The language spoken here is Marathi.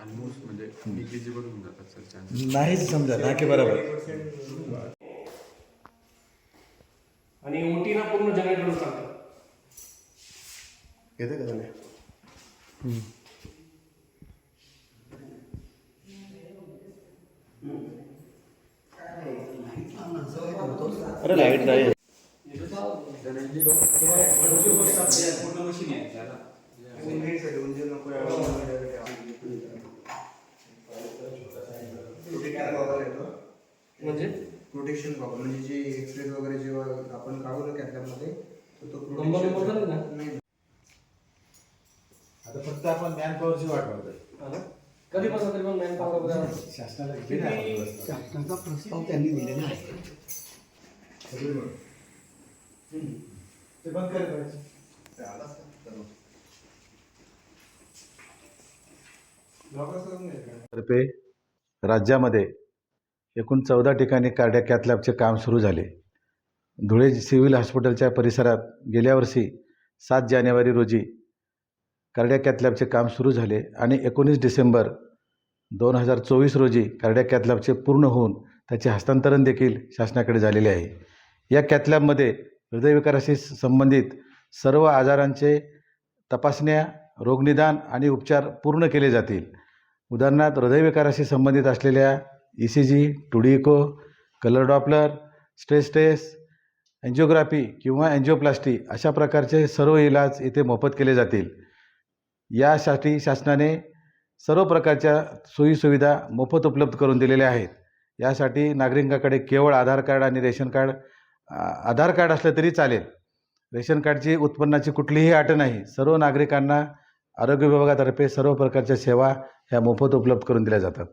ऑलमोस्ट म्हणजे निग्लिजिबल होऊन जातात सर चान्सेस. नाहीच समजा ना की बरोबर. आणि ओटी ना पूर्ण जनरेटरवर चालतं. येते का त्याला? अरे लाईट नाही. पूर्ण मशीन आहे त्याला. म्हणजे प्रोटेक्शन बॉक्स म्हणजे जे एक्सरे वगैरे जेव्हा आपण काढू ना कॅथलॅबमध्ये तर तो नंबर प्रोटेक्शन ना नाही. आता फक्त आपण मॅन पॉवरची वाट पाहतोय. कधीपासून तरी पण मॅन पॉवर वगैरे शासनाला किती नाही शासनाचा प्रस्ताव त्यांनी दिलेला आहे. ते बंद करायचं. तर्फे राज्यामध्ये एकूण 14 ठिकाणी कार्डियाक कॅथ लॅबचे काम सुरू झाले. धुळे सिव्हिल हॉस्पिटलच्या परिसरात गेल्या वर्षी 7 जानेवारी रोजी कार्डियाक कॅथ लॅबचे काम सुरू झाले आणि 19 डिसेंबर 2024 रोजी कार्डियाक कॅथ लॅबचे पूर्ण होऊन त्याचे हस्तांतरण देखील शासनाकडे झालेले आहे. या कॅथ लॅबमध्ये हृदयविकाराशी संबंधित सर्व आजारांचे तपासण्या, रोगनिदान आणि उपचार पूर्ण केले जातील. उदाहरणार्थ हृदयविकाराशी संबंधित असलेल्या ECG, 2D echo, colour Doppler, stress test, angiography किंवा एन्जिओप्लास्टी अशा प्रकारचे सर्व इलाज इथे मोफत केले जातील. यासाठी शासनाने सर्व प्रकारच्या सोयीसुविधा मोफत उपलब्ध करून दिलेल्या आहेत. यासाठी नागरिकांकडे केवळ आधार कार्ड आणि रेशन कार्ड, आधार कार्ड असलं तरी चालेल. रेशन कार्डची उत्पन्नाची कुठलीही अट नाही. सर्व नागरिकांना आरोग्य विभागातर्फे सर्व प्रकारच्या सेवा ह्या मोफत उपलब्ध करून दिल्या जातात.